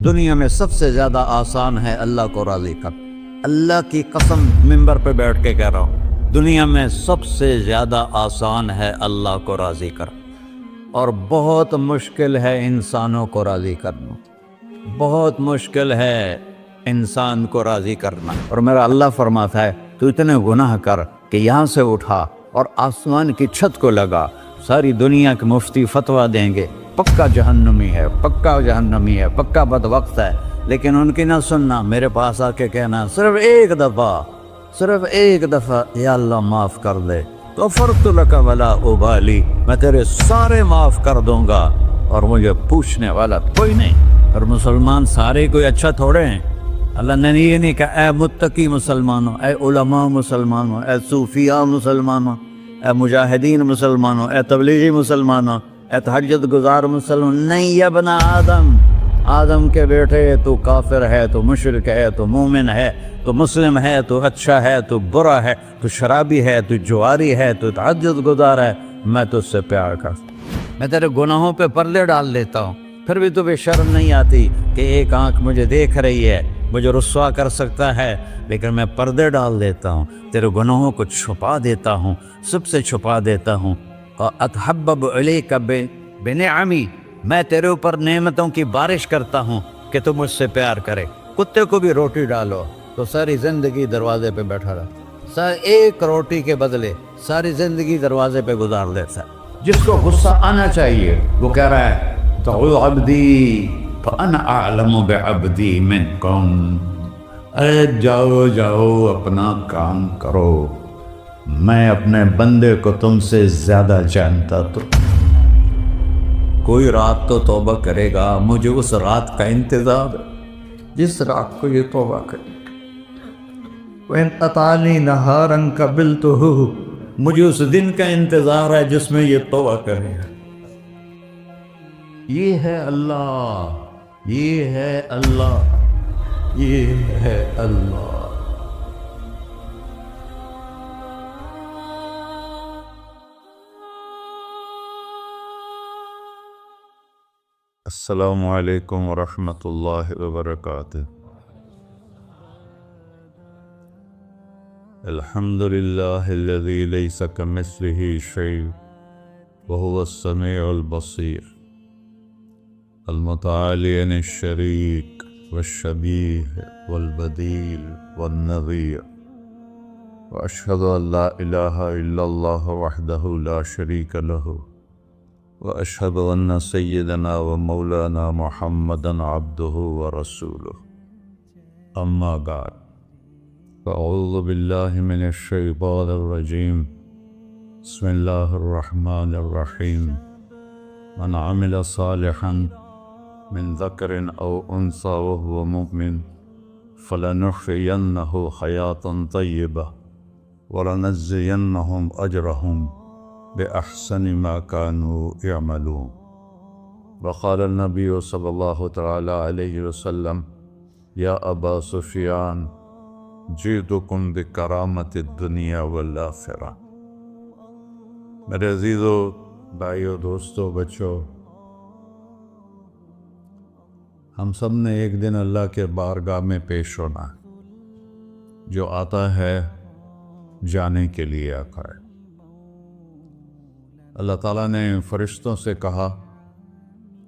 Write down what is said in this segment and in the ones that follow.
دنیا میں سب سے زیادہ آسان ہے اللہ کو راضی کر۔ اللہ کی قسم منبر پہ بیٹھ کے کہہ رہا ہوں، دنیا میں سب سے زیادہ آسان ہے اللہ کو راضی کر، اور بہت مشکل ہے انسانوں کو راضی کرنا، بہت مشکل ہے انسان کو راضی کرنا۔ اور میرا اللہ فرماتا ہے تو اتنے گناہ کر کہ یہاں سے اٹھا اور آسمان کی چھت کو لگا، ساری دنیا کے مفتی فتویٰ دیں گے پکا جہنمی ہے، پکا جہنمی ہے، پکا بدبخت ہے، لیکن ان کی نہ سننا، میرے پاس آ کے کہنا صرف ایک دفعہ یا اللہ معاف کر دے، غفرت لک ولا ابالی، میں تیرے سارے معاف کر دوں گا اور مجھے پوچھنے والا کوئی نہیں۔ اور مسلمان سارے کوئی اچھا تھوڑے ہیں، اللہ نے یہ نہیں کہا اے متقی مسلمانوں، اے علماء مسلمانوں، اے صوفیاء مسلمانوں، اے مجاہدین مسلمانوں، اے تبلیغی مسلمانوں، اے تہجد گزار مسلمان، نہیں یا بنا آدم کے بیٹے، تو کافر ہے، تو مشرک ہے، تو مومن ہے، تو مسلم ہے، تو اچھا ہے، تو برا ہے، تو شرابی ہے، تو جواری ہے، تو تہجد گزار ہے، میں تجھ سے پیار کرتا ہوں، میں تیرے گناہوں پہ پردے ڈال دیتا ہوں، پھر بھی تمہیں شرم نہیں آتی کہ ایک آنکھ مجھے دیکھ رہی ہے، مجھے رسوا کر سکتا ہے، لیکن میں پردے ڈال دیتا ہوں، تیرے گناہوں کو چھپا دیتا ہوں، سب سے چھپا دیتا ہوں۔ اتحبب علیک بنعمی، میں تیرے اوپر نعمتوں کی بارش کرتا ہوں کہ تم مجھ سے پیار کرے۔ کتے کو بھی روٹی ڈالو تو ساری زندگی دروازے پہ بیٹھا رہا، ایک روٹی کے بدلے ساری زندگی دروازے پہ گزار دیتا ہے۔ جس کو غصہ آنا چاہیے وہ کہہ رہا ہے تو عبدی فانا اعلم بعبدی منکم، اے جاؤ اپنا کام کرو، میں اپنے بندے کو تم سے زیادہ جانتا۔ تو کوئی رات تو توبہ کرے گا، مجھے اس رات کا انتظار ہے جس رات کو یہ توبہ کرے۔ وَإِنْ أَطَعَنِي نَهَارًا قَبِلْتُهُ، مجھے اس دن کا انتظار ہے جس میں یہ توبہ کرے گا۔ یہ ہے اللہ، یہ ہے اللہ، یہ ہے اللہ۔ السلام علیکم ورحمۃ اللہ وبرکاتہ۔ الحمد للہ الذی لیس کمثلہ شیء وہو السمیع البصیر، المتعالی عن الشریک والشبیہ والبدیل والنظیر، واشہد ان لا الہ الا اللہ وحدہ لا شریک لہ، واشہد ان سیدنا و مولانا محمدا عبدہ ورسولہ، اما بعد، فاعوذ باللہ من الشیطان الرجیم، بسم اللہ الرحمن الرحیم، من عمل صالحا من ذکر او انثی وهو مؤمن فلنحیینہ حیاتا طیبہ ولنجزینہم اجرہم بأحسن ما كانوا يعملون۔ وقال النبی صلی اللہ تعالی علیہ وسلم یا ابا سفیان جئتکم بکرامت الدنیا والآخرہ۔ میرے عزیزو، بھائیو، دوستو، بچوں، ہم سب نے ایک دن اللہ کے بارگاہ میں پیش ہونا ہے۔ جو آتا ہے جانے کے لیے آتا ہے۔ اللہ تعالیٰ نے فرشتوں سے کہا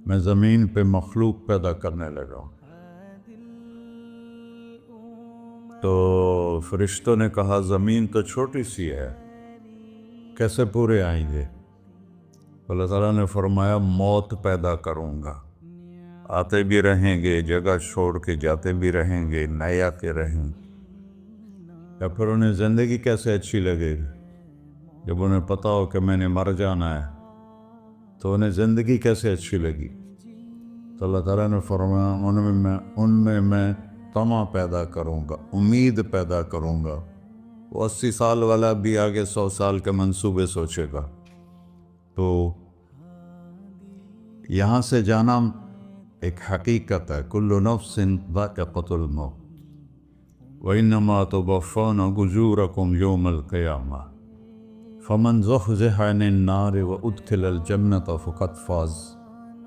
میں زمین پہ مخلوق پیدا کرنے لگا ہوں، تو فرشتوں نے کہا زمین تو چھوٹی سی ہے، کیسے پورے آئیں گے؟ اللہ تعالیٰ نے فرمایا موت پیدا کروں گا، آتے بھی رہیں گے، جگہ چھوڑ کے جاتے بھی رہیں گے، نئے آتے رہیں گے۔ یا پھر انہیں زندگی کیسے اچھی لگے گی؟ جب انہیں پتا ہو کہ میں نے مر جانا ہے تو انہیں زندگی کیسے اچھی لگی؟ تو اللہ تعالیٰ نے فرمایا ان میں میں طمع پیدا کروں گا، امید پیدا کروں گا۔ وہ 80 سال والا بھی آگے 100 سال کے منصوبے سوچے گا۔ تو یہاں سے جانا ایک حقیقت ہے، کل نفس ذائقۃ الموت وإنما توفون أجوركم يوم القيامة فمن زحزح عن النار وأدخل الجنة فقد فاز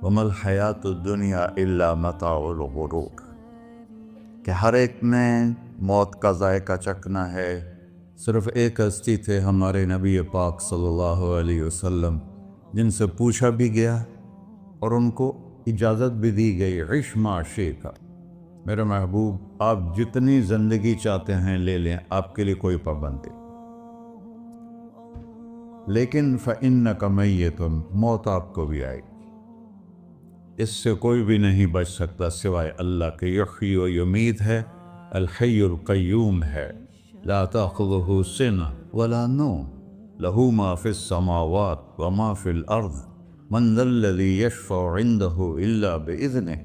وما الحیات الدنیا الا متاع الغرور، کہ ہر ایک نے موت کا ذائقہ چکھنا ہے۔ صرف ایک ہستی تھے ہمارے نبی پاک صلی اللہ علیہ وسلم، جن سے پوچھا بھی گیا اور ان کو اجازت بھی دی گئی، عش ما شئت، میرے محبوب آپ جتنی زندگی چاہتے ہیں لے لیں، آپ کے لیے کوئی پابندی، لیکن فإنک میت، موت آپ کو بھی آئے گی، اس سے کوئی بھی نہیں بچ سکتا سوائے اللہ کے۔ یحیی و یمیت ہے، الحی القیوم ہے، لا تأخذہ سنہ ولا نوم، لہ ما فی السماوات وما فی الارض، من ذا الذی یشفع عنده الا بإذنہ،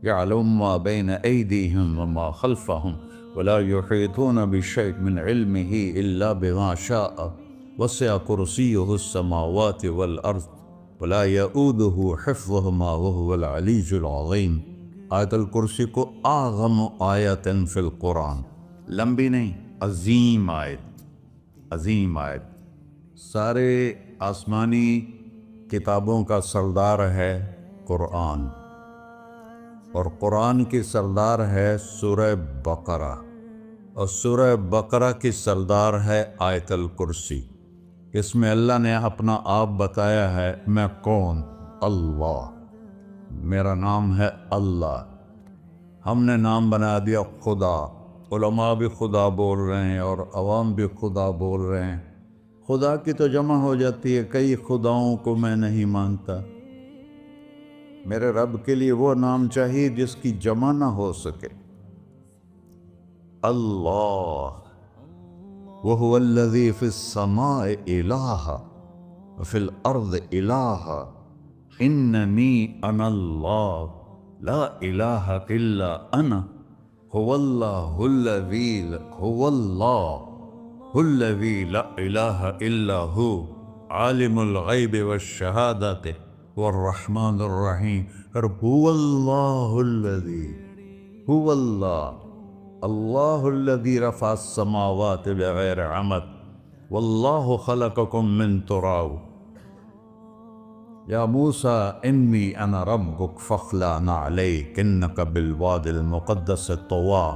يعلم ما بين أيديهم وما خلفهم ولا يحيطون بشيء من علمه إلا بما شاء، وسع كرسيه السماوات والأرض ولا يؤوده حفظهما وهو العلي العظيم۔ آیت الکرسی کو اعظم آیت فی القرآن، لمبی نہیں، عظیم آیت، عظیم آیت، سارے آسمانی کتابوں کا سردار ہے قرآن، اور قرآن کی سردار ہے سورہ بقرہ، اور سورہ بقرہ کی سردار ہے آیت الکرسی۔ اس میں اللہ نے اپنا آپ بتایا ہے، میں کون؟ اللہ، میرا نام ہے اللہ۔ ہم نے نام بنا دیا خدا، علماء بھی خدا بول رہے ہیں اور عوام بھی خدا بول رہے ہیں۔ خدا کی تو جمع ہو جاتی ہے، کئی خداؤں کو میں نہیں مانتا، میرے رب کے لیے وہ نام چاہیے جس کی جمع نہ ہو سکے۔ اللہ، وَهُوَ الَّذِي فِي السَّمَاءِ إِلَٰهًا وَفِي الْأَرْضِ إِلَٰهًا إِنَّنِي أَنَا اللَّهُ لَا إِلَٰهَ إِلَّا أَنَا هُوَ اللَّهُ الَّذِي لَا إِلَٰهَ إِلَّا هُوَ عَالِمُ الْغَيْبِ وَالشَّهَادَةِ والرحمن الرحیم۔ اور هو اللہ الذی، هو اللہ الذی رفع السماوات بغیر عمد واللہ خلقکم من تراب، یا موسیٰ انی انا ربک فاخلع نعلیک انک بالوادی المقدس طویٰ۔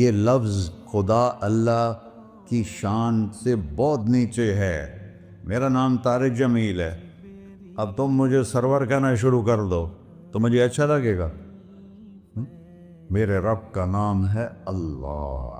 یہ لفظ خدا اللہ کی شان سے بہت نیچے ہے۔ میرا نام طارق جمیل ہے، اب تم مجھے سرور کہنا شروع کر دو تو مجھے اچھا لگے گا؟ میرے رب کا نام ہے اللہ،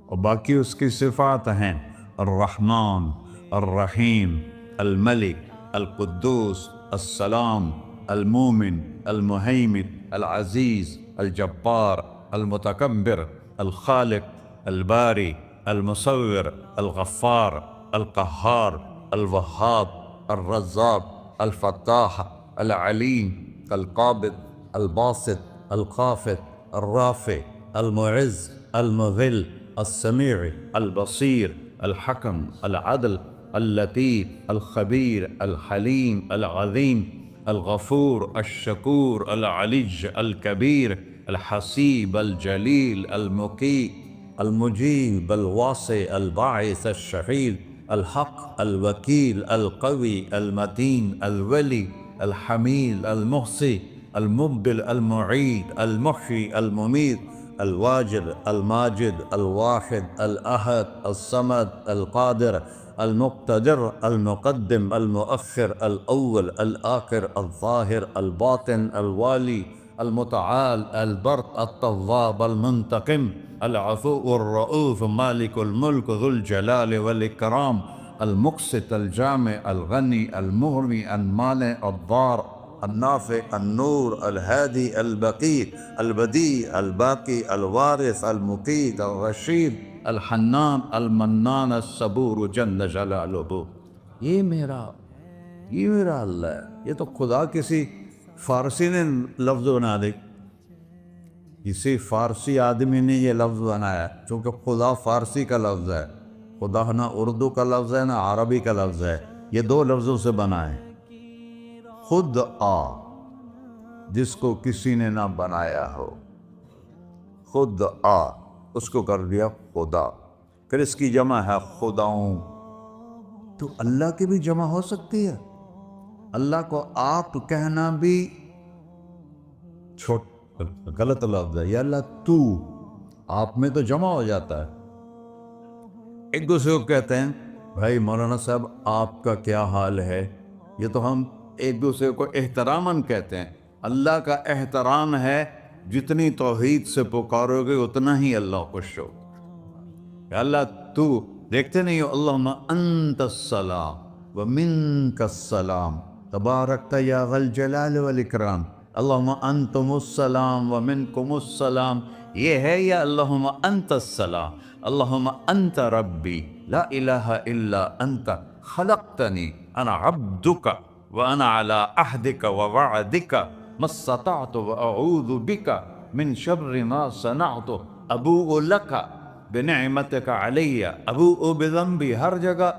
اور باقی اس کی صفات ہیں الرحمن، الرحیم، الملک، القدوس، السلام، المومن، المہیمن، العزیز، الجبار، المتکبر، الخالق، الباری، المصور، الغفار، القہار، الوہاب، الرزاق، الفتاح، العلیم، القابض، الباسط، الخافض، الرافع، المعز، المذل، السمیع، البصیر، الحکم، العدل، اللطیف، الخبیر، الحلیم، العظیم، الغفور، الشکور، العلی، الکبیر، الحسیب، الجلیل، المقیت، المجیب، الواسع، الباعث، الشہید، الحق، الوکیل، القوی، المتین، الولی، الحمید، المحصی، المبدل، المعید، المحیی، الممیت، الواجد، الماجد، الواحد، الأحد، الصمد، القادر، المقتدر، المقدم، المؤخر، الأول، الآخر، الظاهر، الباطن، الوالي، المتعال، البر، التواب، المنتقم، العفو، الرؤوف، مالك الملك، ذو الجلال والإكرام، المقسط، الجامع، الغني، المغني، المانع، الضار، النافع، النور، الهادي، البقي، البديع، الباقي، الوارث، المقيت، الرشيد، الحنان، المنان، الصبور جل جلالہ۔ یہ میرا اللہ ہے۔ یہ تو خدا کسی فارسی نے لفظ بنا دی، کسی فارسی آدمی نے یہ لفظ بنایا، چونکہ خدا فارسی کا لفظ ہے، خدا نہ اردو کا لفظ ہے نہ عربی کا لفظ ہے، یہ دو لفظوں سے بنا ہے۔ خود آ، جس کو کسی نے نہ بنایا ہو، خود آ، اس کو کر دیا خدا، پھر اس کی جمع ہے خداؤں۔ تو اللہ کی بھی جمع ہو سکتی ہے؟ اللہ کو آپ کہنا بھی چھوٹ غلط لفظ ہے. یا اللہ تو، آپ میں تو جمع ہو جاتا ہے. ایک دوسرے کو کہتے ہیں بھائی مولانا صاحب آپ کا کیا حال ہے. یہ تو ہم ایک دوسرے کو احتراماً کہتے ہیں. اللہ کا احترام ہے جتنی توحید سے پکارو گے اتنا ہی اللہ خوش ہو. کہ اللہ تو، دیکھتے نہیں ہو اللہم انت السلام ومنک السلام تبارکت یا ذا الجلال والاکرام. اللہم انتم السلام ومنکم السلام یہ ہے، یا اللہم انت السلام اللہم انت ربی لا الہ الا انت خلقتنی انا عبدک وانا علی عہدک ووعدک ما استطعت واعوذ بک من شر ما صنعت ابوء لک بنعمتک علی ابوء بذنبی. ہر جگہ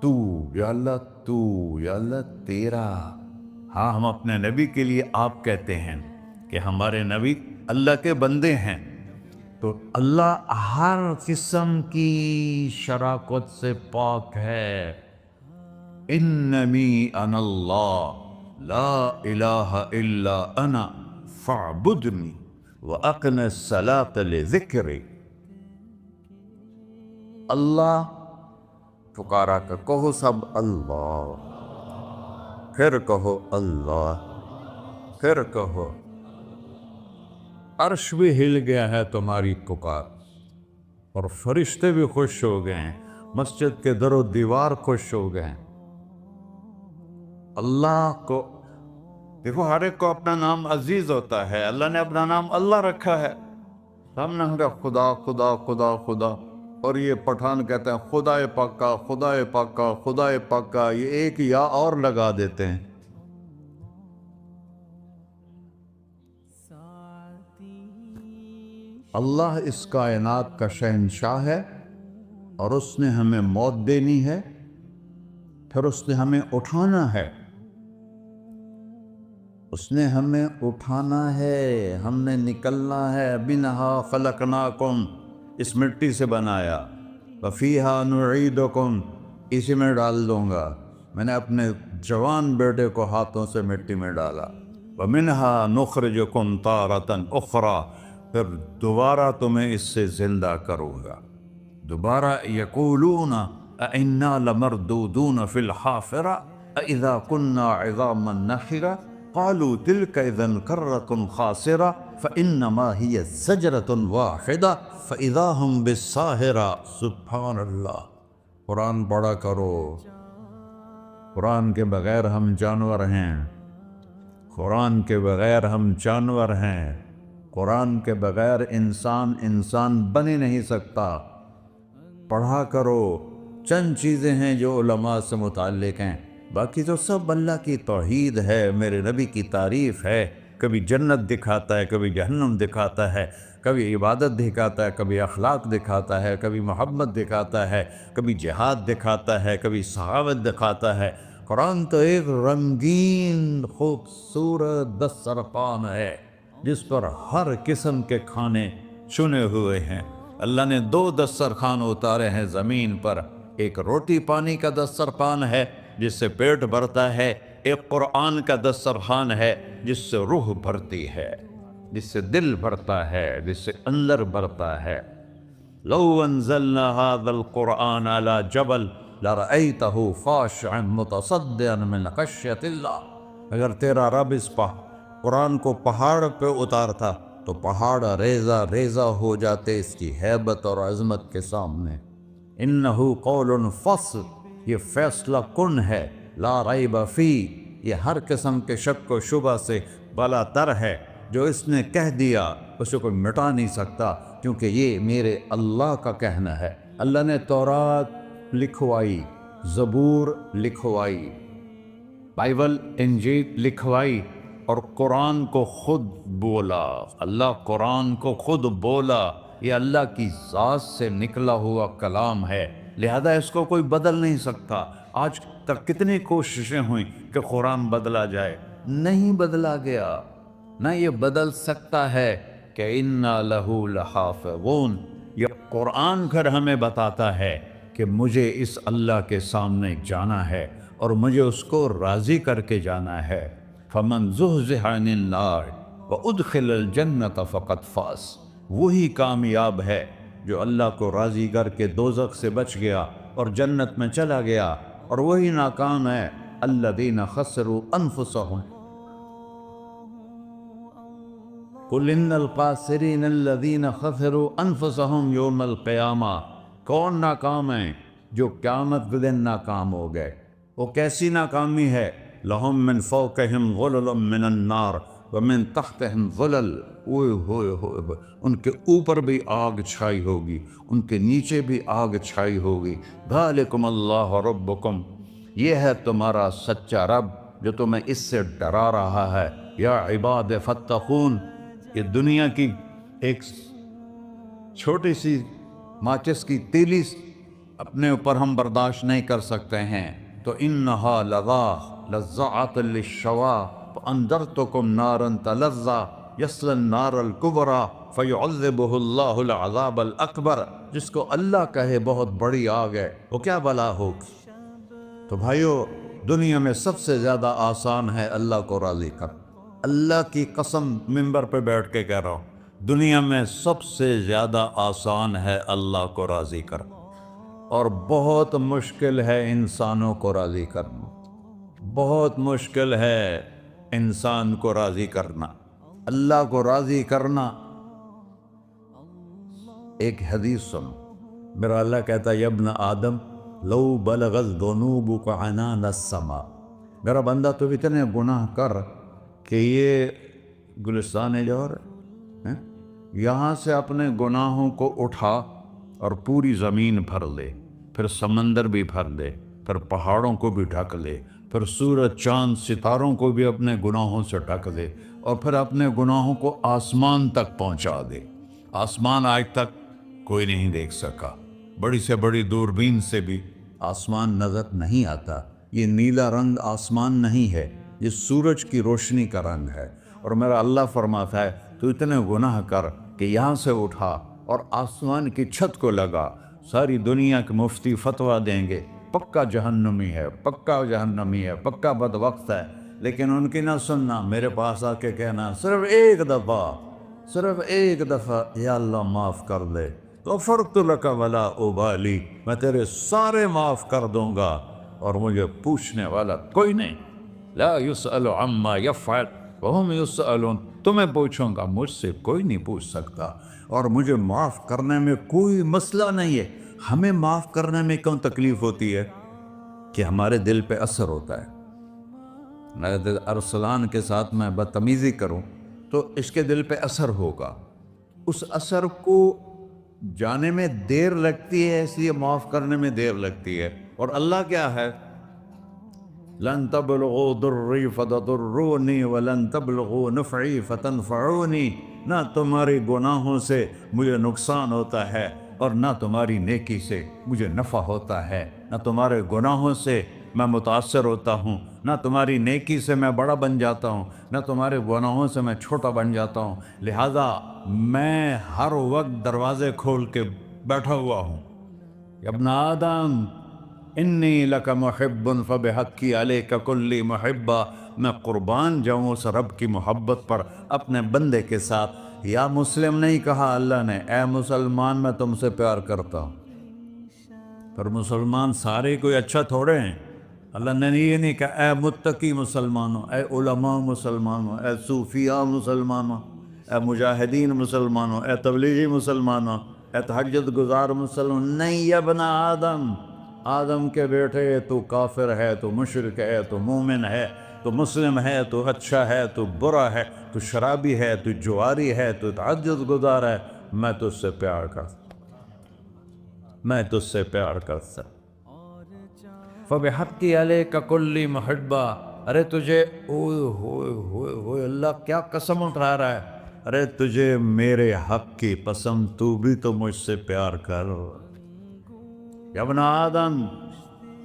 تو، یا اللہ تو، یا اللہ تیرا. ہاں ہم اپنے نبی کے لیے آپ کہتے ہیں کہ ہمارے نبی اللہ کے بندے ہیں. تو اللہ ہر قسم کی شراکت سے پاک ہے. اننی انا اللہ لا الہ الا انا فاعبدنی واقم الصلاۃ لذکری. اللہ پکارا کر کہو سب اللہ، پھر کہو اللہ، پھر کہو. عرش بھی ہل گیا ہے تمہاری پکار، اور فرشتے بھی خوش ہو گئے ہیں، مسجد کے در و دیوار خوش ہو گئے ہیں. اللہ کو دیکھو، ہر ایک کو اپنا نام عزیز ہوتا ہے. اللہ نے اپنا نام اللہ رکھا ہے. ہم نے کہا خدا خدا خدا خدا، اور یہ پٹھان کہتے ہیں خدا پاکا خدا پاکا خدا پاکا. یہ ایک یا اور لگا دیتے ہیں. اللہ اس کائنات کا شہنشاہ ہے، اور اس نے ہمیں موت دینی ہے، پھر اس نے ہمیں اٹھانا ہے. اس نے ہمیں اٹھانا ہے، ہم نے نکلنا ہے. منہا خلقناکم، اس مٹی سے بنایا. وفیہا نعیدکم، اسی میں ڈال دوں گا. میں نے اپنے جوان بیٹے کو ہاتھوں سے مٹی میں ڈالا. ومنہا نخرجکم تارۃ اخری، پھر دوبارہ تمہیں اس سے زندہ کروں گا. دوبارہ یقولون اَإِنَّا لَمَرْدُودُونَ فِي الْحَافِرَةِ أَإِذَا كُنَّا عِظَامًا نَخِرَةً قَالُوا تِلْكَ إِذًا كَرَّةٌ خَاسِرَةٌ فَإِنَّمَا هِيَ زَجْرَةٌ وَاحِدَةٌ فَإِذَا هُمْ بِالسَّاهِرَةِ. سبحان اللہ. قرآن پڑھا کرو. قرآن کے بغیر ہم جانور ہیں. قرآن کے بغیر ہم جانور ہیں. قرآن کے بغیر انسان بن ہی نہیں سکتا. پڑھا کرو. چند چیزیں ہیں جو علماء سے متعلق ہیں، باقی تو سب اللہ کی توحید ہے، میرے نبی کی تعریف ہے. کبھی جنت دکھاتا ہے، کبھی جہنم دکھاتا ہے، کبھی عبادت دکھاتا ہے، کبھی اخلاق دکھاتا ہے، کبھی محبت دکھاتا ہے، کبھی جہاد دکھاتا ہے، کبھی سخاوت دکھاتا ہے. قرآن تو ایک رنگین خوبصورت دسترخوان ہے جس پر ہر قسم کے کھانے چنے ہوئے ہیں. اللہ نے 2 دسترخوان اتارے ہیں زمین پر. ایک روٹی پانی کا دسترخوان ہے جس سے پیٹ بھرتا ہے، ایک قرآن کا دسترخوان ہے جس سے روح بھرتی ہے، جس سے دل بھرتا ہے، جس سے اندر بھرتا ہے. لو انزلنا هذا القرآن على جبل لرأيته خاشعا متصدعا من خشية الله. اگر تیرا رب اس قرآن کو پہاڑ پہ اتارتا تو پہاڑ ریزہ ریزہ ہو جاتے اس کی ہیبت اور عظمت کے سامنے. انہو قول فصل، یہ فیصلہ کن ہے. لا ریب فی، یہ ہر قسم کے شک و شبہ سے بلا تر ہے. جو اس نے کہہ دیا اسے کوئی مٹا نہیں سکتا، کیونکہ یہ میرے اللہ کا کہنا ہے. اللہ نے تورات لکھوائی، زبور لکھوائی، بائبل انجیل لکھوائی، اور قرآن کو خود بولا. اللہ قرآن کو خود بولا. یہ اللہ کی ذات سے نکلا ہوا کلام ہے، لہذا اس کو کوئی بدل نہیں سکتا. آج تک کتنی کوششیں ہوئیں کہ قرآن بدلا جائے، نہیں بدلا گیا. نہ یہ بدل سکتا ہے کہ اِنَّا لَهُ لَحَافِظُونَ. یہ قرآن پھر ہمیں بتاتا ہے کہ مجھے اس اللہ کے سامنے جانا ہے، اور مجھے اس کو راضی کر کے جانا ہے۔ فمن زحزح عن النار وادخل الجنۃ فقد فاز، وہی کامیاب ہے جو اللہ کو راضی کر کے دوزخ سے بچ گیا اور جنت میں چلا گیا، اور وہی ناکام ہے الذین خسروا انفسهم قل ان الخاسرین الذین خسروا انفسهم یوم القیامہ۔ کون ناکام ہیں؟ جو قیامت کے دن ناکام ہو گئے۔ وہ کیسی ناکامی ہے؟ لہم من فوقہم غلل من النار ومن تحتہم غلل، اوئے ہوئے ہوئے، ان کے اوپر بھی آگ چھائی ہوگی، ان کے نیچے بھی آگ چھائی ہوگی۔ ذالکم اللہ ربکم، یہ ہے تمہارا سچا رب جو تمہیں اس سے ڈرا رہا ہے۔ یا عباد فاتقون، یہ دنیا کی ایک چھوٹی سی ماچس کی تیلی اپنے اوپر ہم برداشت نہیں کر سکتے ہیں، تو انہا لظا لزعۃ للشوا فانذرتکم نارا تلظی یصلی النار الکبری فیعذبہ اللہ العذاب الاکبر۔ جس کو اللہ کہے بہت بڑی آگ ہے، وہ کیا بلا ہوگی؟ تو بھائیو، دنیا میں سب سے زیادہ آسان ہے اللہ کو راضی کر۔ اللہ کی قسم منبر پہ بیٹھ کے کہہ رہا ہوں، دنیا میں سب سے زیادہ آسان ہے اللہ کو راضی کر، اور بہت مشکل ہے انسانوں کو راضی کرنا، بہت مشکل ہے انسان کو راضی کرنا۔ اللہ کو راضی کرنا، ایک حدیث سنو، میرا اللہ کہتا ہے یا ابن آدم لو بلغت ذنوبک عنان السماء، میرا بندہ تو اتنے گناہ کر کہ یہ گلستان جوہر ہے، یہاں سے اپنے گناہوں کو اٹھا اور پوری زمین بھر لے، پھر سمندر بھی بھر لے، پھر پہاڑوں کو بھی ڈھک لے، پھر سورج چاند ستاروں کو بھی اپنے گناہوں سے ڈھک دے، اور پھر اپنے گناہوں کو آسمان تک پہنچا دے۔ آسمان آج تک کوئی نہیں دیکھ سکا، بڑی سے بڑی دوربین سے بھی آسمان نظر نہیں آتا۔ یہ نیلا رنگ آسمان نہیں ہے، یہ سورج کی روشنی کا رنگ ہے۔ اور میرا اللہ فرماتا ہے تو اتنے گناہ کر کہ یہاں سے اٹھا اور آسمان کی چھت کو لگا، ساری دنیا کے مفتی فتویٰ دیں گے پکا جہنمی ہے، پکا جہنمی ہے، پکا بدبخت ہے، لیکن ان کی نہ سننا، میرے پاس آ کے کہنا صرف ایک دفعہ یا اللہ معاف کر دے، غفرت لک ولا ابالی، میں تیرے سارے معاف کر دوں گا اور مجھے پوچھنے والا کوئی نہیں۔ لا یسأل عما یفعل وہم یسألون، تمہیں پوچھوں گا، مجھ سے کوئی نہیں پوچھ سکتا، اور مجھے معاف کرنے میں کوئی مسئلہ نہیں ہے۔ ہمیں معاف کرنے میں کیوں تکلیف ہوتی ہے؟ کہ ہمارے دل پہ اثر ہوتا ہے۔ میں ارسلان کے ساتھ میں بدتمیزی کروں تو اس کے دل پہ اثر ہوگا، اس اثر کو جانے میں دیر لگتی ہے، اس لیے معاف کرنے میں دیر لگتی ہے۔ اور اللہ کیا ہے؟ لن تبلغوا ضری فتضرونی ولن تبلغوا نفعی فتنفعونی، نہ تمہاری گناہوں سے مجھے نقصان ہوتا ہے اور نہ تمہاری نیکی سے مجھے نفع ہوتا ہے، نہ تمہارے گناہوں سے میں متاثر ہوتا ہوں، نہ تمہاری نیکی سے میں بڑا بن جاتا ہوں، نہ تمہارے گناہوں سے میں چھوٹا بن جاتا ہوں، لہذا میں ہر وقت دروازے کھول کے بیٹھا ہوا ہوں۔ یا ابن آدم انی لک محب فبحقی علیک کلی محبہ، میں قربان جاؤں اس رب کی محبت پر اپنے بندے کے ساتھ۔ یا مسلم نہیں کہا اللہ نے، اے مسلمان میں تم سے پیار کرتا ہوں۔ پر مسلمان سارے کوئی اچھا تھوڑے ہیں، اللہ نے یہ نہیں کہا اے متقی مسلمانوں، اے علماء مسلمانوں، اے صوفیاء مسلمانوں، اے مجاہدین مسلمانوں، اے تبلیغی مسلمانوں، اے تہجد گزار مسلمان، نہیں یا ابن آدم، آدم کے بیٹے، تو کافر ہے، تو مشرک ہے، تو مومن ہے، تو مسلم ہے، تو اچھا ہے، تو برا ہے، تو شرابی ہے، تو جواری ہے، تو تہجد گزار ہے، میں تجھ سے پیار کرتا، میں تجھ سے پیار کرتا۔ فبحقی علیک کلی محبہ، ارے تجھے اوئے ہوئے ہوئے ہوئے، اللہ کیا قسم اٹھا رہا ہے، ارے تجھے میرے حق کی قسم، تو بھی تو مجھ سے پیار کر۔ یا ابن آدم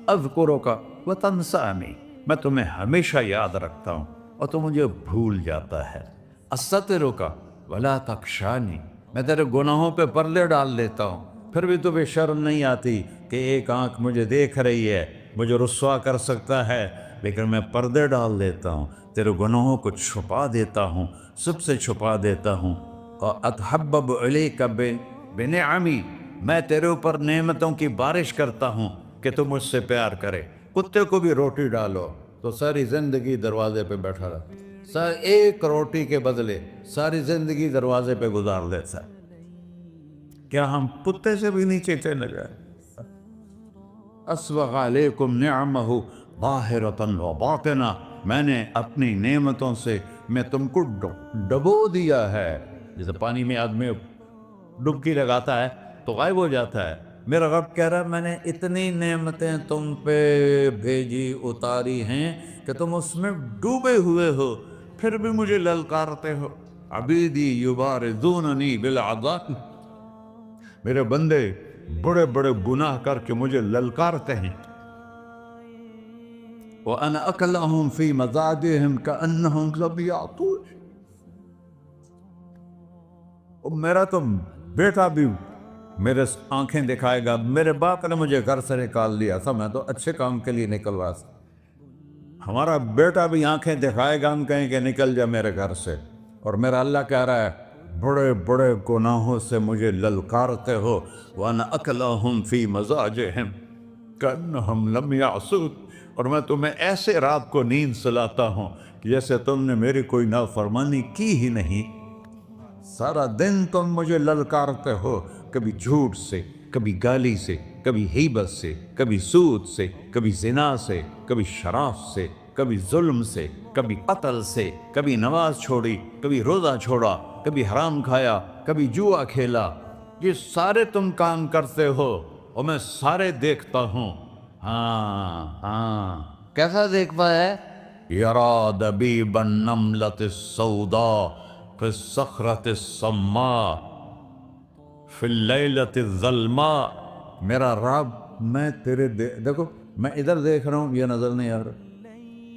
اذکرک وتنسانی، میں تمہیں ہمیشہ یاد رکھتا ہوں اور تو مجھے بھول جاتا ہے۔ استترک ولا تخشانی، میں تیرے گناہوں پہ پردے ڈال لیتا ہوں، پھر بھی تمہیں شرم نہیں آتی کہ ایک آنکھ مجھے دیکھ رہی ہے مجھے رسوا کر سکتا ہے لیکن میں پردے ڈال دیتا ہوں، تیرے گناہوں کو چھپا دیتا ہوں، سب سے چھپا دیتا ہوں۔ اور اتحبب علیک بنعمی، میں تیرے اوپر نعمتوں کی بارش کرتا ہوں کہ تم مجھ سے پیار کرے۔ کتے کو بھی روٹی ڈالو تو ساری زندگی دروازے پہ بیٹھا رہا، ایک روٹی کے بدلے ساری زندگی دروازے پہ گزار دیتا ہے۔ کیا ہم کتے سے بھی نیچے چلے گئے؟ اسبغ علیکم نعمہ ظاہرۃ و باطنہ، میں نے اپنی نعمتوں سے میں تم کو ڈبو دیا ہے۔ جیسے پانی میں آدمی ڈبکی لگاتا ہے تو غائب ہو جاتا ہے، میرا رب کہہ رہا ہے میں نے اتنی نعمتیں تم پہ بھیجی اتاری ہیں کہ تم اس میں ڈوبے ہوئے ہو، پھر بھی مجھے للکارتے ہو۔ عبیدی یبارزوننی بالعذاب، میرے بندے بڑے بڑے گناہ کر کے مجھے للکارتے ہیں۔ وَأَنَا أَكْلَهُمْ فِي مَزَاجِهِمْ كَأَنَّهُمْ لَمْ يَعْطُونِ، میرا تو بیٹا بھی میرے آنکھیں دکھائے گا، میرے باپ نے مجھے گھر سے نکال دیا تھا، میں تو اچھے کام کے لیے نکل رہا تھا، ہمارا بیٹا بھی آنکھیں دکھائے گا، ہم کہیں کہ نکل جا میرے گھر سے۔ اور میرا اللہ کہہ رہا ہے بڑے بڑے گناہوں سے مجھے للکارتے ہو۔ وَأَنَا أَكْلَهُمْ فِي مَزَاجِهِمْ كَأَنَّهُمْ لَمْ يَعْصُونِ، اور میں تمہیں ایسے رات کو نیند سلاتا ہوں کہ جیسے تم نے میری کوئی نافرمانی کی ہی نہیں۔ سارا دن تم مجھے للکارتے ہو، کبھی جھوٹ سے، کبھی گالی سے، کبھی غیبت سے، کبھی سود سے، کبھی زنا سے، کبھی شراب سے، کبھی ظلم سے، کبھی قتل سے، کبھی نماز چھوڑی، کبھی روزہ چھوڑا، کبھی حرام کھایا، کبھی جوا کھیلا۔ یہ سارے تم کام کرتے ہو اور میں سارے دیکھتا ہوں۔ ہاں کیسا دیکھتا ہے؟ یرا دبیب النملۃ السوداء فی الصخرۃ الصماء فی اللیلۃ الظلماء، میرا رب میں تیرے دیکھو، میں ادھر دیکھ رہا ہوں یہ نظر نہیں آ رہا،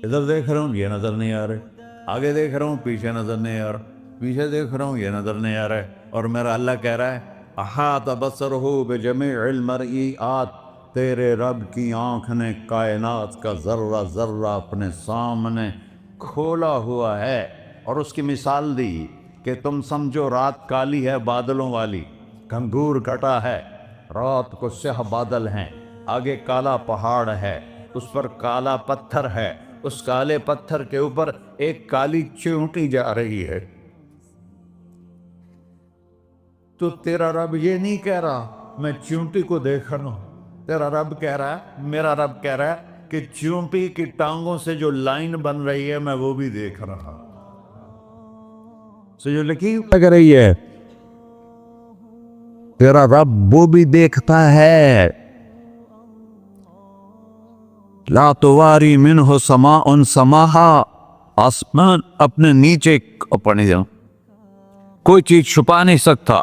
ادھر دیکھ رہا ہوں یہ نظر نہیں آ رہا، آگے دیکھ رہا ہوں پیچھے نظر نہیں آ رہا، پیچھے دیکھ رہا ہوں یہ نظر نہیں آ رہا ہے، اور میرا اللہ کہہ رہا ہے احاط بصرہ بجمیع المرئیات، تیرے رب کی آنکھ نے کائنات کا ذرہ ذرہ اپنے سامنے کھولا ہوا ہے۔ اور اس کی مثال دی کہ تم سمجھو رات کالی ہے بادلوں والی، گھنگور گھٹا ہے، رات کو سیاہ بادل ہیں، آگے کالا پہاڑ ہے، اس پر کالا پتھر ہے، اس کالے پتھر کے اوپر ایک کالی چیونٹی جا رہی ہے۔ تو تیرا رب یہ نہیں کہہ رہا میں چیونٹی کو دیکھ رہا ہوں، تیرا رب کہہ رہا ہے، میرا رب کہہ رہا ہے کہ چیونٹی کی ٹانگوں سے جو لائن بن رہی ہے میں وہ بھی دیکھ رہا ہوں، جو لکیر لگ رہی ہے تیرا رب وہ بھی دیکھتا ہے۔ لا تواری منہ سماء سماہا، آسمان اپنے نیچے اپنے کوئی چیز چھپا نہیں سکتا،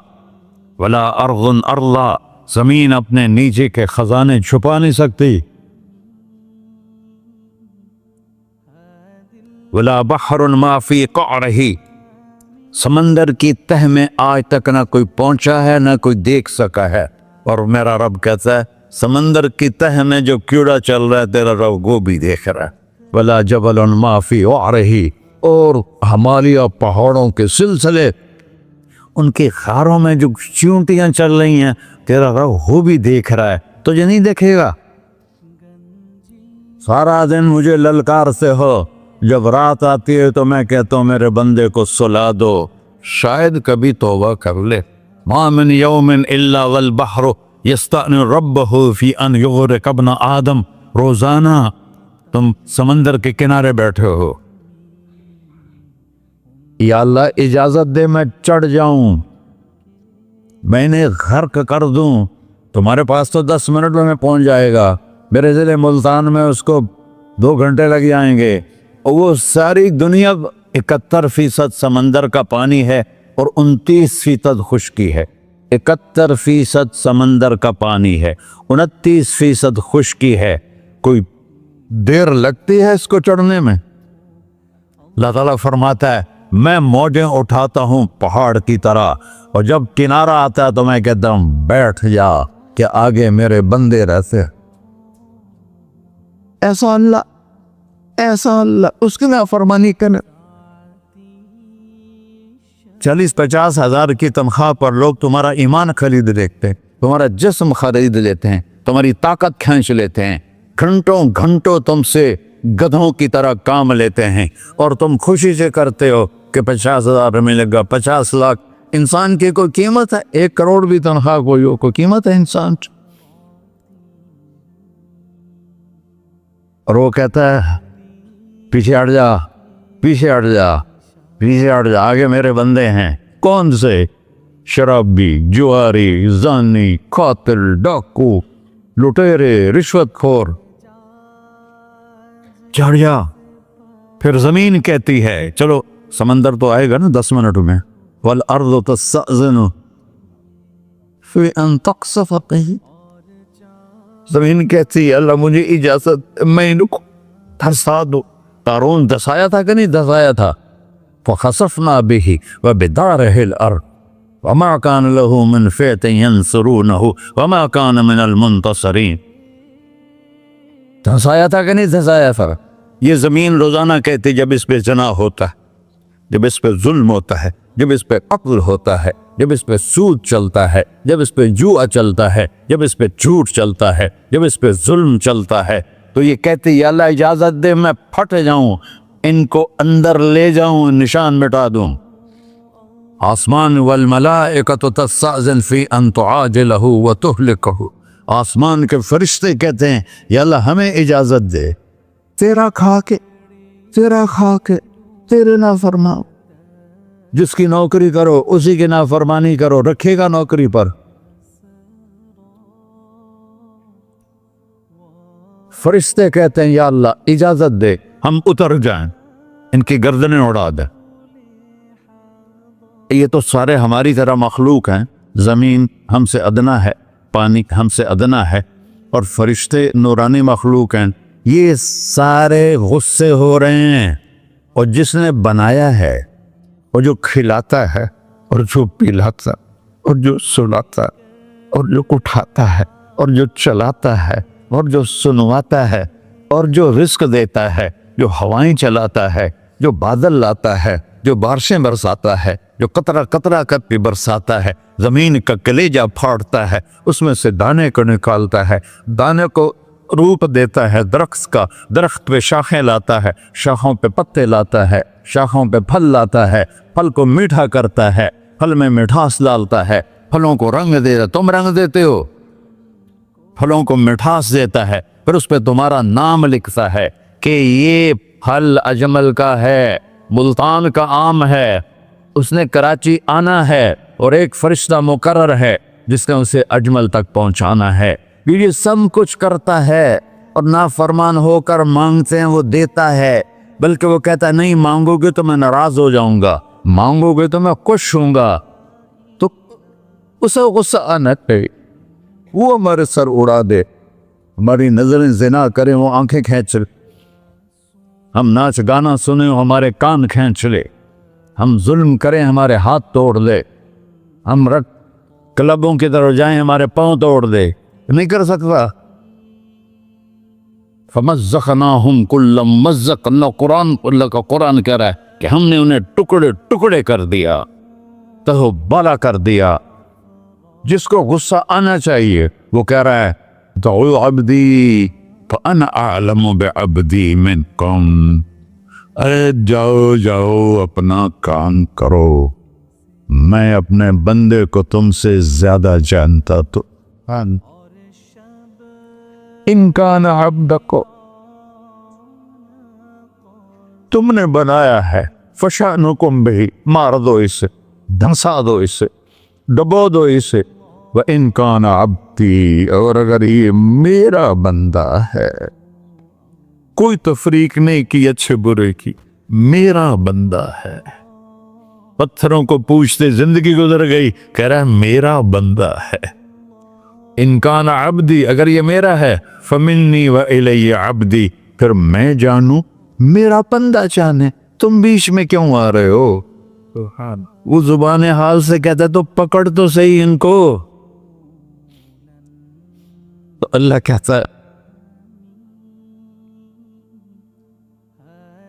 ولا ارض ارضا، زمین اپنے نیچے کے خزانے چھپا نہیں سکتی، ولا بحر ما فی قعرہ، سمندر کی تہ میں آج تک نہ کوئی پہنچا ہے نہ کوئی دیکھ سکا ہے، اور میرا رب کہتا ہے سمندر کی تہ میں جو کیڑا چل رہا ہے تیرا رب وہ بھی دیکھ رہا ہے، ولا جبل ما فی وعرہ، اور ہمالیہ پہاڑوں کے سلسلے ان کے خاروں میں جو چیونٹیاں چل رہی ہیں تیرا رب وہ بھی دیکھ رہا ہے، تجھے نہیں دیکھے گا؟ سارا دن مجھے للکارتے ہو، جب رات آتی ہے تو میں کہتا ہوں میرے بندے کو سلا دو، شاید کبھی توبہ کر لے۔ ما من یوم الا والبحر یستأذن ربہ فی ان یغرق ابن آدم، روزانہ تم سمندر کے کنارے بیٹھے ہو، یا اللہ اجازت دے میں چڑھ جاؤں، میں نے غرق کر دوں، تمہارے پاس تو 10 منٹ میں پہنچ جائے گا، میرے ضلع ملتان میں اس کو 2 گھنٹے لگ جائیں گے، اور وہ ساری دنیا 71% سمندر کا پانی ہے اور 29% خشکی ہے، 71% سمندر کا پانی ہے، 29% خشکی ہے، کوئی دیر لگتی ہے اس کو چڑھنے میں؟ اللہ تعالیٰ فرماتا ہے میں موجیں اٹھاتا ہوں پہاڑ کی طرح، اور جب کنارہ آتا ہے تو میں کہتا ہوں بیٹھ جا کہ آگے میرے بندے رہتے۔ ایسا اللہ اس کی نافرمانی کرنا. 40-50 ہزار کی تنخواہ پر لوگ تمہارا ایمان خرید لیتے ہیں, تمہارا جسم خرید لیتے ہیں, تمہاری طاقت کھینچ لیتے ہیں, گھنٹوں تم سے گدھوں کی طرح کام لیتے ہیں, اور تم خوشی سے کرتے ہو کہ 50,000 ملے گا, 50 لاکھ. انسان کی کوئی قیمت ہے؟ 1 کروڑ بھی تنخواہ کوئی قیمت ہے انسان؟ اور وہ کہتا ہے پیچھے ہٹ جا, آگے میرے بندے ہیں. کون سے؟ شرابی, جواری, زانی, قاتل, ڈاکو, لٹیرے, رشوت خور. چڑھ جا. پھر زمین کہتی ہے, چلو سمندر تو آئے گا نا 10 منٹ میں. والارض تستأذن فی ان تقصف به. زمین کہتی ہے اللہ مجھے اجازت, میں ان کو دھسا دو. قارون دھسایا تھا کہ نہیں دھسایا تھا؟ فخسفنا به وبداره الارض وما كان له من فئة ينصرونه وما كان من المنتصرين. دھسایا تھا کہ نہیں دھسایا تھا؟ یہ زمین روزانہ کہتی جب اس پہ زنا ہوتا ہے, جب اس پہ ظلم ہوتا ہے, جب اس پہ قتل ہوتا ہے, جب اس پہ سود چلتا ہے, جب اس پہ جوا چلتا ہے, جب اس پہ جھوٹ چلتا ہے, جب اس پہ ظلم چلتا ہے, تو یہ کہتی یا اللہ اجازت دے میں پھٹ جاؤں, ان کو اندر لے جاؤں, نشان مٹا دوں. آسمان والملائکۃ تستأذن فی ان تعاجلہ وتہلکہ. آسمان کے فرشتے کہتے ہیں یا اللہ ہمیں اجازت دے, تیرا کھا کے تیرے نافرمان. جس کی نوکری کرو اسی کی نافرمانی کرو, رکھے گا نوکری پر. فرشتے کہتے ہیں یا اللہ اجازت دے ہم اتر جائیں, ان کی گردنیں اڑا دیں. یہ تو سارے ہماری طرح مخلوق ہیں. زمین ہم سے ادنا ہے, پانی ہم سے ادنا ہے, اور فرشتے نورانی مخلوق ہیں. یہ سارے غصے ہو رہے ہیں, اور جس نے بنایا ہے, اور جو کھلاتا ہے, اور جو پلاتا, اور جو سلاتا, اور جو اٹھاتا ہے, اور جو چلاتا ہے, اور جو سنواتا ہے, اور جو رزق دیتا ہے, جو ہوائیں چلاتا ہے, جو بادل لاتا ہے, جو بارشیں برساتا ہے, جو قطرہ قطرہ کر کے برساتا ہے, زمین کا کلیجہ پھاڑتا ہے, اس میں سے دانے کو نکالتا ہے, دانے کو روپ دیتا ہے درخت کا, درخت پہ شاخیں لاتا ہے, شاخوں پہ پتے لاتا ہے, شاخوں پہ پھل لاتا ہے, پھل کو میٹھا کرتا ہے, پھل میں مٹھاس ڈالتا ہے, پھلوں کو رنگ دیتا. تم رنگ دیتے ہو, پھلوں کو مٹھاس دیتا ہے, پھر اس پہ تمہارا نام لکھتا ہے کہ یہ پھل اجمل کا ہے, ملتان کا آم ہے, اس نے کراچی آنا ہے, اور ایک فرشتہ مقرر ہے جس نے اسے اجمل تک پہنچانا ہے. یہ سب کچھ کرتا ہے, اور نافرمان ہو کر مانگتے ہیں وہ دیتا ہے, بلکہ وہ کہتا ہے نہیں مانگو گے تو میں ناراض ہو جاؤں گا, مانگو گے تو میں خوش ہوں گا. تو اسے غصہ آنا چاہیے, وہ ہمارے سر اڑا دے, ہماری نظریں زنا کریں وہ آنکھیں کھینچ لے, ہم ناچ گانا سنیں ہمارے کان کھینچ لے, ہم ظلم کریں ہمارے ہاتھ توڑ دے, ہم رٹ کلبوں کی طرف جائیں ہمارے پاؤں توڑ دے. نہیں کر سکتا. فَمَزَّقْنَاهُمْ كُلَّ مُمَزَّقٍ. اللہ کا قرآن کہہ رہا ہے کہ ہم نے انہیں ٹکڑے ٹکڑے کر دیا, تہو بالا کر دیا. جس کو غصہ آنا چاہیے وہ کہہ رہا ہے دعوا عبدی فانا اعلم بعبدی منکم. ارے جاؤ اپنا کام کرو, میں اپنے بندے کو تم سے زیادہ جانتا. تو ان کان عبدک, تم نے بنایا ہے, فشانکم بہ, مار دو اسے, دھنسا دو اسے, ڈبو دو اسے. وَإِن كَانَ عَبْدِي, اور اگر یہ میرا بندہ ہے, کوئی تفریق نہیں کی اچھے برے کی, میرا بندہ ہے. پتھروں کو پوچھتے زندگی گزر گئی, کہہ رہا ہے میرا بندہ ہے. ان کان عبدی, اگر یہ میرا ہے, فمنی والی عبدی, پھر میں جانوں میرا بندہ جانے, تم بیچ میں کیوں آ رہے ہو؟ وہ زبان حال سے کہتا ہے تو پکڑ تو صحیح ان کو. تو اللہ کہتا ہے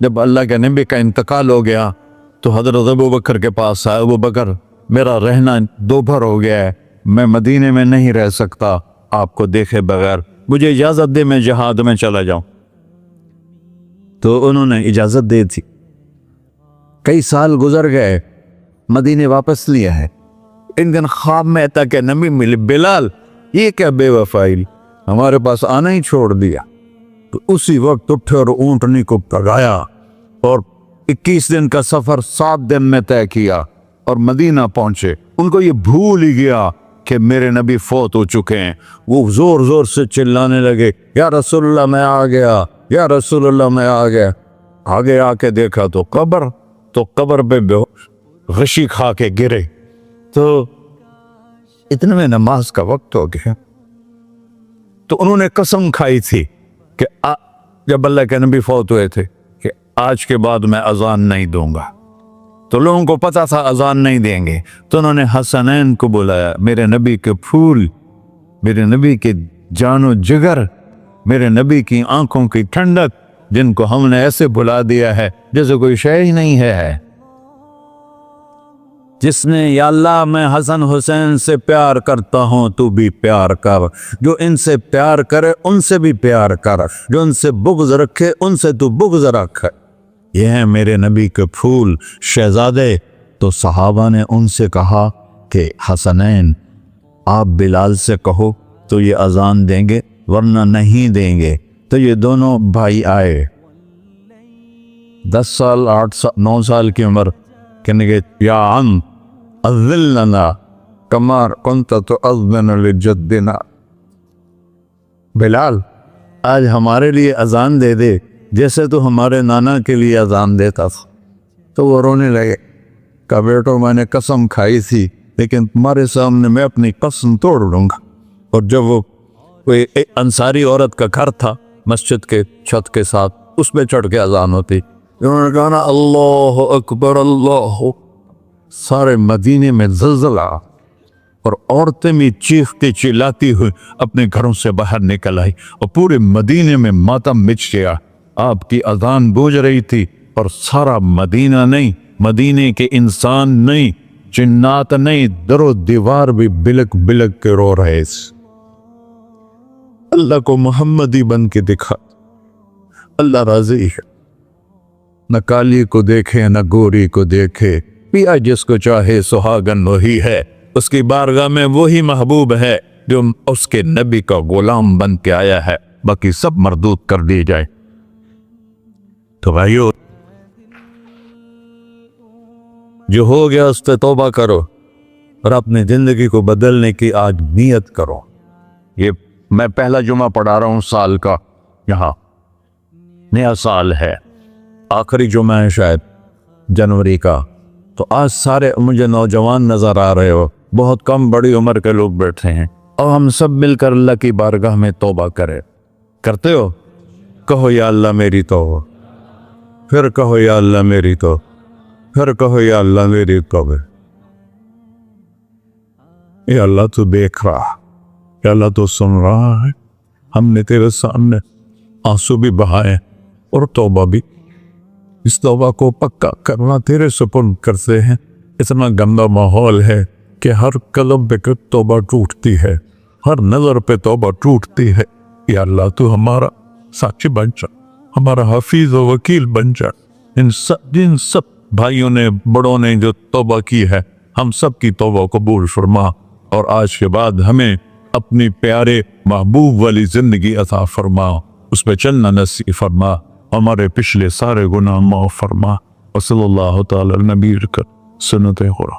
جب اللہ کے نبی کا انتقال ہو گیا تو حضرت ابوبکر کے پاس آیا، ابوبکر میرا رہنا دوپہر ہو گیا ہے، میں مدینے میں نہیں رہ سکتا آپ کو دیکھے بغیر، مجھے اجازت دے میں جہاد میں چلا جاؤں۔ تو انہوں نے اجازت دے تھی۔ کئی سال گزر گئے، مدینے واپس لیا ہے، ان دن خواب میں آتا کہ نبی ملے، بلال یہ کیا بے وفائی، ہمارے پاس آنا ہی چھوڑ دیا۔ تو اسی وقت اٹھے اور اونٹنی کو پگایا اور 21 دن کا سفر 7 دن میں طے کیا اور مدینہ پہنچے۔ ان کو یہ بھول ہی گیا کہ میرے نبی فوت ہو چکے ہیں۔ وہ زور زور سے چلانے لگے، یا رسول اللہ میں آ گیا، یا رسول اللہ میں آ گیا۔ آگے آ کے دیکھا تو قبر پہ غشی کھا کے گرے۔ تو اتنے میں نماز کا وقت ہو گیا۔ تو انہوں نے قسم کھائی تھی کہ جب اللہ کے نبی فوت ہوئے تھے کہ آج کے بعد میں اذان نہیں دوں گا۔ تو لوگوں کو پتا تھا اذان نہیں دیں گے، تو انہوں نے حسنین کو بلایا، میرے نبی کے پھول، میرے نبی کے جان و جگر، میرے نبی کی آنکھوں کی ٹھنڈک، جن کو ہم نے ایسے بلا دیا ہے جیسے کوئی شے ہی نہیں ہے۔ جس نے یا اللہ میں حسن حسین سے پیار کرتا ہوں تو بھی پیار کر، جو ان سے پیار کرے ان سے بھی پیار کر، جو ان سے بغض رکھے ان سے تو بغض رکھ۔ یہ ہیں میرے نبی کے پھول شہزادے۔ تو صحابہ نے ان سے کہا کہ حسنین آپ بلال سے کہو تو یہ اذان دیں گے، ورنہ نہیں دیں گے۔ تو یہ دونوں بھائی آئے، 10 سال 8 سال 9 سال کی عمر، کہنے گے یا عم اذن لنا کما کنت تؤذن لجدنا، بلال آج ہمارے لیے اذان دے دے جیسے تو ہمارے نانا کے لیے اذان دیتا تھا۔ تو وہ رونے لگے، کہا بیٹو میں نے قسم کھائی تھی لیکن تمہارے سامنے میں اپنی قسم توڑ لوں گا۔ اور جب وہ کوئی انصاری عورت کا گھر تھا مسجد کے چھت کے ساتھ، اس پہ چڑھ کے اذان ہوتی، انہوں نے کہا نا اللہ اکبر اللہ، سارے مدینے میں زلزلہ، اور عورتیں بھی چیختی چلاتی ہوئی اپنے گھروں سے باہر نکل آئی، اور پورے مدینے میں ماتم مچ گیا۔ آپ کی اذان گونج رہی تھی اور سارا مدینہ نہیں، مدینے کے انسان نہیں، جنات نہیں، در و دیوار بھی بلک بلک کے رو رہے تھے۔ اللہ کو محمدی بن کے دکھا، اللہ راضی ہے، نہ کالی کو دیکھے نہ گوری کو دیکھے، پیا جس کو چاہے سہاگن وہی ہے، اس کی بارگاہ میں وہی محبوب ہے جو اس کے نبی کا غلام بن کے آیا ہے، باقی سب مردود کر دی جائے۔ تو بھائیو جو ہو گیا اس پہ توبہ کرو اور اپنی زندگی کو بدلنے کی آج نیت کرو۔ یہ میں پہلا جمعہ پڑھا رہا ہوں سال کا، یہاں نیا سال ہے، آخری جمعہ ہے شاید جنوری کا، تو آج سارے مجھے نوجوان نظر آ رہے ہو، بہت کم بڑی عمر کے لوگ بیٹھے ہیں، اور ہم سب مل کر اللہ کی بارگاہ میں توبہ کرتے ہو؟ کہو یا اللہ میری توبہ، پھر کہو یا اللہ میری توبہ، پھر کہو یا اللہ میری توبہ۔ یا اللہ تو دیکھ رہا، یا اللہ تو سن رہا ہے، ہم نے تیرے سامنے آنسو بھی بہائے اور توبہ بھی، اس توبہ کو پکا کرنا تیرے سپرد کرتے ہیں۔ اتنا گندا ماحول ہے کہ ہر قلب پہ توبہ ٹوٹتی ہے، ہر نظر پہ توبہ ٹوٹتی ہے۔ یا اللہ تو ہمارا ساتھی بن جا، ہمارا حفیظ و وکیل بن جا۔ جن سب بھائیوں نے بڑوں نے جو توبہ کی ہے، ہم سب کی توبہ قبول فرما، اور آج کے بعد ہمیں اپنی پیارے محبوب والی زندگی عطا فرما، اس پہ چلنا نصیب فرما، ہمارے پچھلے سارے گناہ معاف فرما۔ وصلی اللہ تعالی نبی کر سنت خورا۔